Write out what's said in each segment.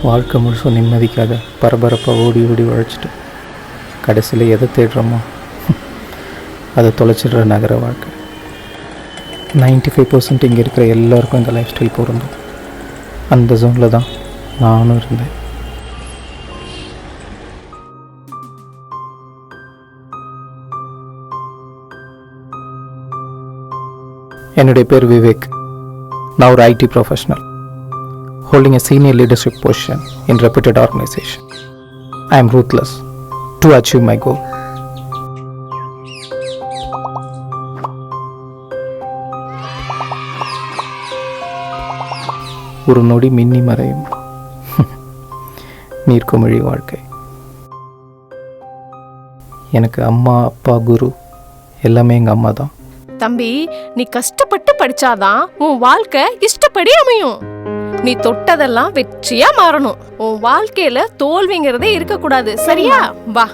வாழ்க்கை முழுசும் நிம்மதிக்காக பரபரப்பாக ஓடி ஓடி உழைச்சிட்டு கடைசியில் எதை தேடுறோமோ அதை தொலைச்சிடுற நகர வாழ்க்கை. 95% இங்கே இருக்கிற எல்லாருக்கும் இந்த லைஃப் ஸ்டைல் பொருந்தும். அந்த ஜோனில் தான் நானும் இருந்தேன். என்னுடைய பேர் விவேக். நான் ஒரு IT professional holding a senior leadership position in reputed organization. I am ruthless to achieve my goal. ஒரு நொடி மின்னி மறையும் நீர்க்குமிழி வாழ்க்கை. எனக்கு அம்மா அப்பா குரு எல்லாமே எங்கள் அம்மா தான். தம்பி, நீ கஷ்டப்பட்டு படிச்சாதான் உன் வாழ்க்கை இஷ்டப்படி அமையும். நீ தொட்டதெல்லாம் வெற்றியா மாறணும். உன் வாழ்க்கையில தோல்விங்கிறதே இருக்க கூடாது. சரியா? வா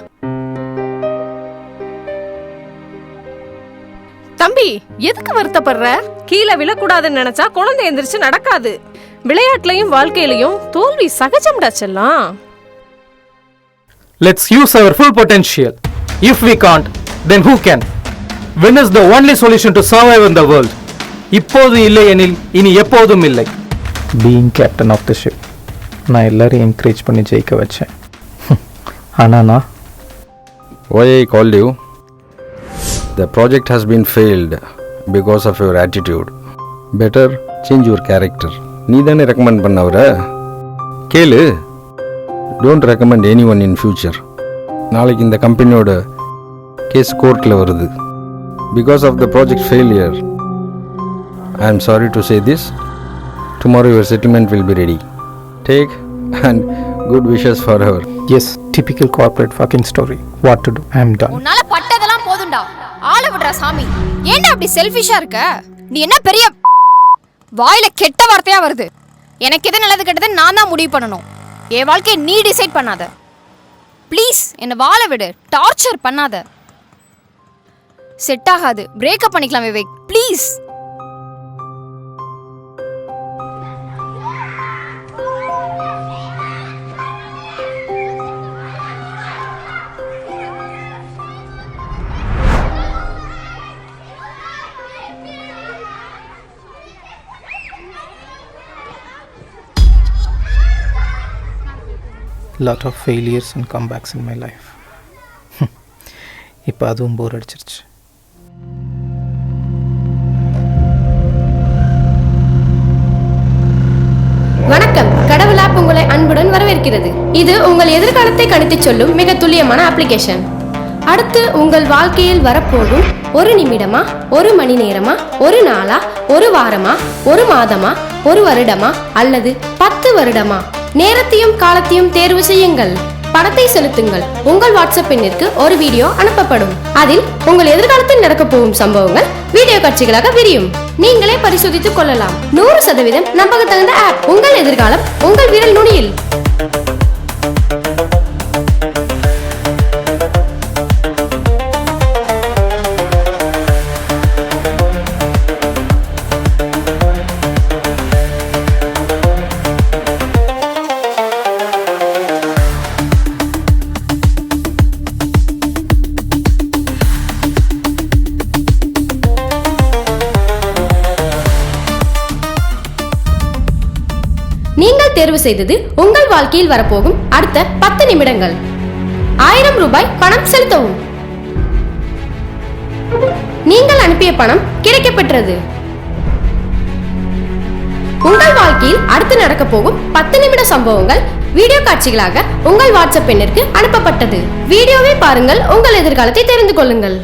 தம்பி, எதுக்கு வருத்தப்படுற? கீழே விழக்கூடாதுன்னு நினைச்சா குழந்தை எந்திரிச்சு நடக்காது. விளையாட்டுலயும் வாழ்க்கையிலயும் தோல்வி சகஜம்டா செல்லம். Let's use our full potential. If we can't, then who can? Win is the only solution to survive in the world. இப்போது இல்லை எனில் இனி எப்போதும் இல்லை. Being captain of the ship. நான் எல்லாரையும் என்கரேஜ் பண்ணி ஜெயிக்க வச்சேன். ஆனால் நான் Why I called you? The project has been failed because of your attitude. Better change your character. நீ தானே ரெக்கமெண்ட் பண்ணவர கேளு. Don't recommend any one in future. நாளைக்கு இந்த கம்பெனியோட கேஸ் கோர்ட்டில் வருது. Because of the project failure. I am sorry to say this. Tomorrow your settlement will be ready. Take and good wishes for her. Yes, typical corporate fucking story. What to do? I am done. உன்னால பட்டதெல்லாம் போதும்டா. ஆள விடுறா சாமி. ஏன்டா அப்படி செல்ஃபிஷா இருக்க? நீ என்ன பெரிய வாயில கெட்ட வார்த்தையா வருது. எனக்கு எது நல்லது கெட்டது நான் தான் முடிவு பண்ணணும். என் வாழ்க்கையை நீ டிசைட் பண்ணாத. ப்ளீஸ் என்ன வாழ விடு. டார்ச்சர் பண்ணாத. செட் ஆகாது. பிரேக்கப் பண்ணிக்கலாம் Vivek. Please. Lot of failures and comebacks in my life. இப்போ அதுவும் போர் அடிச்சிருச்சு. வணக்கம். கடவுள் ஆப் உங்களை அன்புடன் வரவேற்கிறது. இது உங்கள் எதிர்காலத்தை கணித்துச் சொல்லும் மிக துல்லியமான அப்ளிகேஷன். அடுத்து உங்கள் வாழ்க்கையில் வரப்போகும் ஒரு நிமிடமா, ஒரு மணி நேரமா, ஒரு நாளா, ஒரு வாரமா, ஒரு மாதமா, ஒரு வருடமா அல்லது 10 வருடமா, நேரத்தையும் காலத்தையும் தேர்வு செய்யுங்கள். பணத்தை செலுத்துங்கள். உங்கள் வாட்ஸ்அப் எண்ணிற்கு ஒரு வீடியோ அனுப்பப்படும். அதில் உங்கள் எதிர்காலத்தில் நடக்க போகும் சம்பவங்கள் வீடியோ காட்சிகளாக விரியும். நீங்களே பரிசோதித்துக் கொள்ளலாம். 100% நம்பகத்தகுந்த ஆப். உங்கள் எதிர்காலம் உங்கள் விரல் நுனியில். நீங்கள் தேர்வு செய்தது உங்கள் வாழ்க்கையில் வரப்போகும் அடுத்த 10 நிமிடங்கள். 1000 ரூபாய் பணம் செலுத்தவும். நீங்கள் அனுப்பிய பணம் கிடைக்கப்பெற்றது. உங்கள் வாழ்க்கையில் அடுத்து நடக்க போகும் 10 நிமிட சம்பவங்கள் வீடியோ காட்சிகளாக உங்கள் வாட்ஸ்அப் எண்ணிற்கு அனுப்பப்பட்டது. வீடியோவை பாருங்கள். உங்கள் எதிர்காலத்தை தெரிந்து கொள்ளுங்கள்.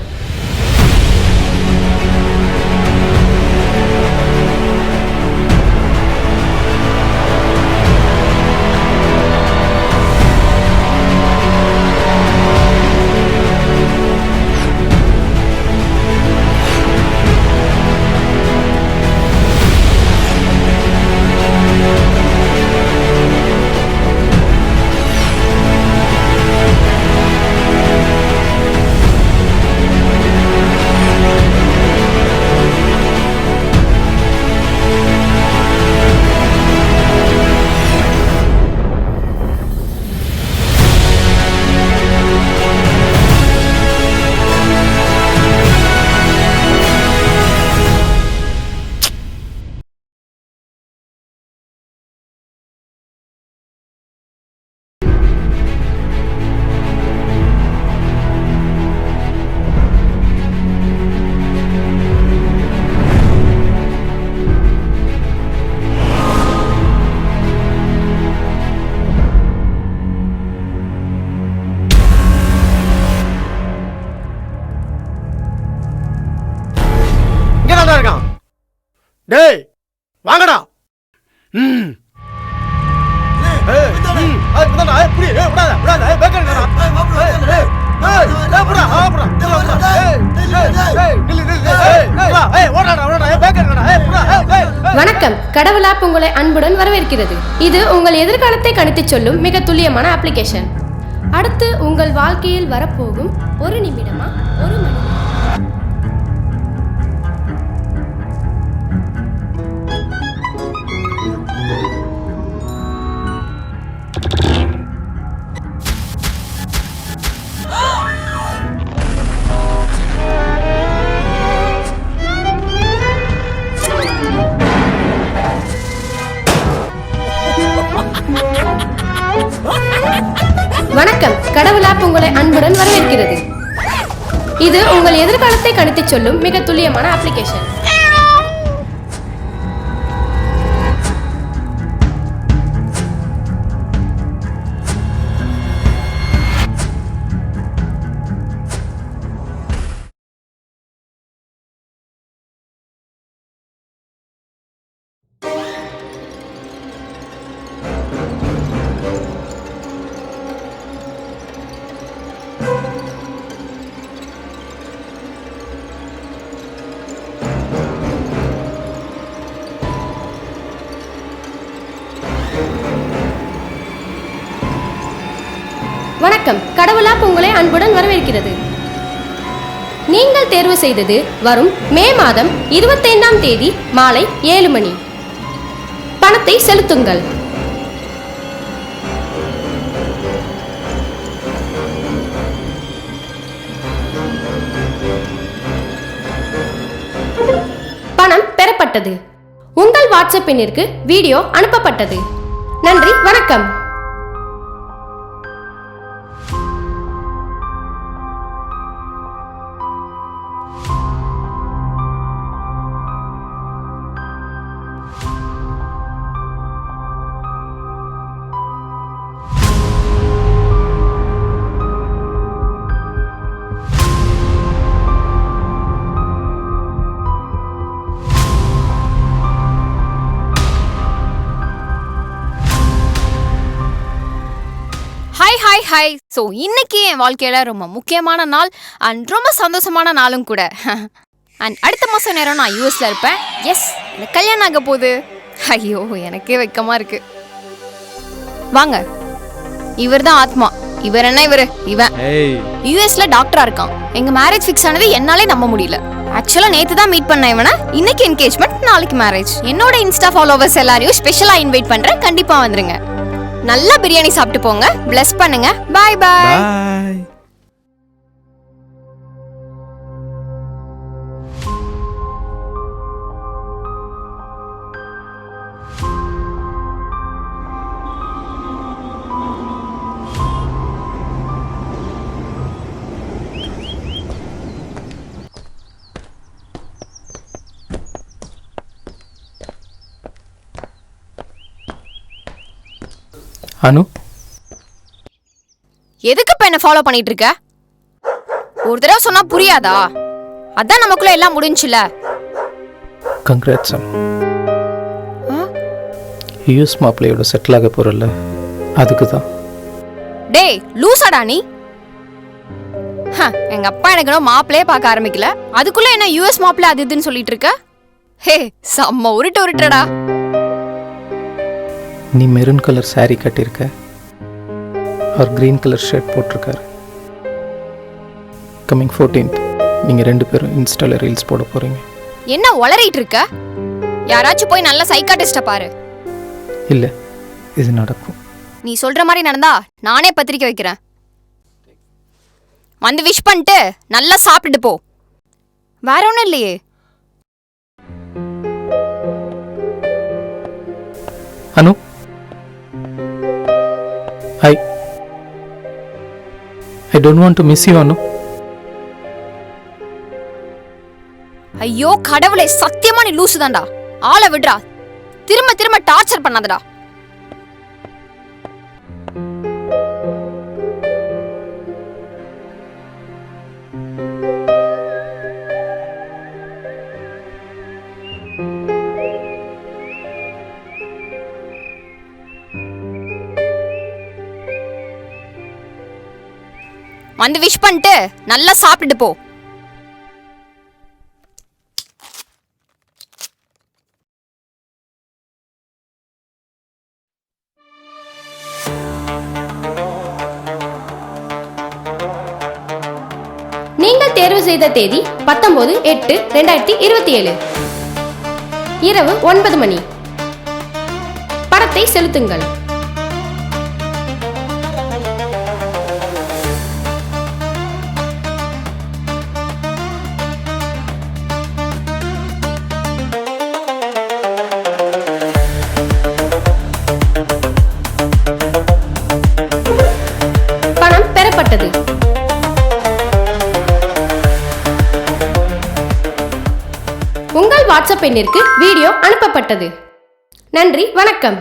டேய் வாங்கடா. ம் வணக்கம், கடவுள் ஆப் உங்களை அன்புடன் வரவேற்கிறது. இது உங்கள் எதிர்காலத்தை கணித்துச் சொல்லும் மிக துல்லியமான அப்ளிகேஷன். அடுத்து உங்கள் வாழ்க்கையில் வரப்போகும் ஒரு நிமிடமா ஒரு மணி. வணக்கம், கடவுள் ஆப் உங்களை அன்புடன் வரவேற்கிறது. இது உங்கள் எதிர்காலத்தை கணித்துச் சொல்லும் மிக துல்லியமான அப்ளிகேஷன். வணக்கம், கடவுள் ஆப் உங்களை அன்புடன் வரவேற்கிறது. நீங்கள் தேர்வு செய்தது வரும் மே மாதம் 25ஆம் தேதி மாலை 7 மணி. பணத்தை செலுத்துங்கள். பணம் பெறப்பட்டது. உங்கள் வாட்ஸ்அப் எண்ணிற்கு வீடியோ அனுப்பப்பட்டது. நன்றி, வணக்கம். ஹாய். ஸோ இன்னைக்கு என் வாழ்க்கையில ரொம்ப முக்கியமான நாள் அண்ட் ரொம்ப சந்தோஷமான நாளும் கூட. அண்ட் அடுத்த மாதம் நேரம் நான் யூஎஸ்ல இருப்பேன். எஸ், எனக்கு கல்யாணம் ஆக போகுது. ஐயோ, எனக்கே வெக்கமா இருக்கு. வாங்க, இவர் தான் ஆத்மா. இவர் என்ன இவன் யூஎஸ்ல டாக்டரா இருக்கான். எங்க மேரேஜ் ஃபிக்ஸ் ஆனது என்னாலே நம்ப முடியல. ஆக்சுவலா நேத்து தான் மீட் பண்ண இவனை. இன்னைக்கு என்கேஜ்மெண்ட், நாளைக்கு மேரேஜ். என்னோட இன்ஸ்டா ஃபாலோவர்ஸ் எல்லாரையும் ஸ்பெஷலா இன்வைட் பண்றேன். கண்டிப்பா வந்துருங்க. நல்லா பிரியாணி சாப்பிட்டு போங்க. பிளஸ் பண்ணுங்க. பாய் பாய். அனு, எதுக்கு இப்ப என்ன ஃபாலோ பண்ணிட்டு இருக்க? ஒரு தடவை சொன்னா புரியாதா? அதான் நமக்குள்ள எல்லாம் முடிஞ்சுல. கங்க்ராட்ஸ் அனு. யூஎஸ் மாப்பிள்ளையோட செட்டில் ஆக போறல, அதுக்கு தான். டேய் லூசாடா நீ. எங்க அப்பா எனக்கு மாப்பிள்ளையே பார்க்க ஆரம்பிக்கல, அதுக்குள்ள என்ன யூஎஸ் மாப்பிள்ளை அது இதுன்னு சொல்லிட்டு இருக்க? ஹே, செம்ம உருட்டுடா. நீ மெரூன் கலர் சாரி கட்டியிருக்க, அவர் கிரீன் கலர் ஷர்ட் போட்டிருக்காரு. கம்மிங் 14th நீங்கள் 2 பேரும் இன்ஸ்டால ரீல்ஸ் போட போகிறீங்க. என்ன உளறிட்டு இருக்க? யாராச்சும் போய் நல்ல சைக்காட்டிஸ்ட பாரு. இல்லை, இது நடக்கும். நீ சொல்ற மாதிரி நடந்தா நானே பத்திரிக்கை வைக்கிறேன். வந்து விஷ் பண்ணிட்டு நல்லா சாப்பிட்டுட்டு போ. வேற ஒன்றும் இல்லையே. அனு, I don't want to miss you, Anu. ஐயோ கடவுளே, சத்தியமா நீ லூசு தான்டா. ஆளை விடுறா. திரும்ப திரும்ப டார்ச்சர் பண்ணாதடா. வந்து விஷ் பண்ணிட்டு நல்லா சாப்பிட்டுட்டு போ. நீங்கள் தேர்வு செய்த தேதி 19/8/2027 இரவு 9 மணி. பணத்தை செலுத்துங்கள். பணம் பெறப்பட்டது. உங்கள் வாட்ஸ்அப் எண்ணிற்கு வீடியோ அனுப்பப்பட்டது. நன்றி, வணக்கம்.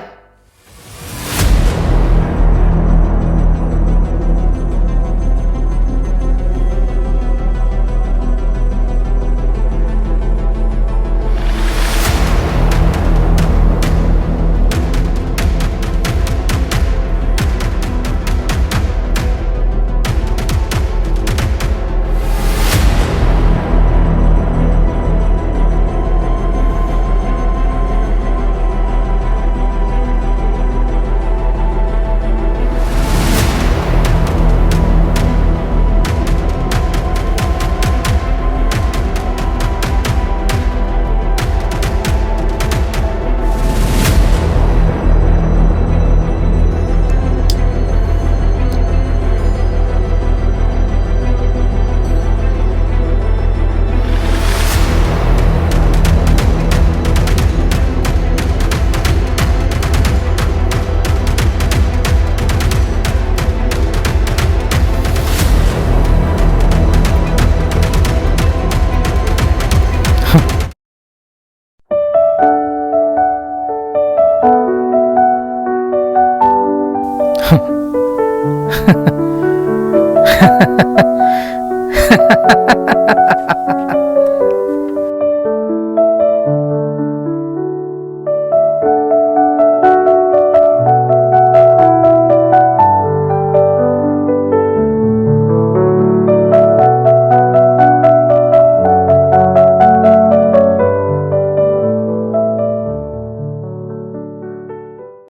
Ha ha ha.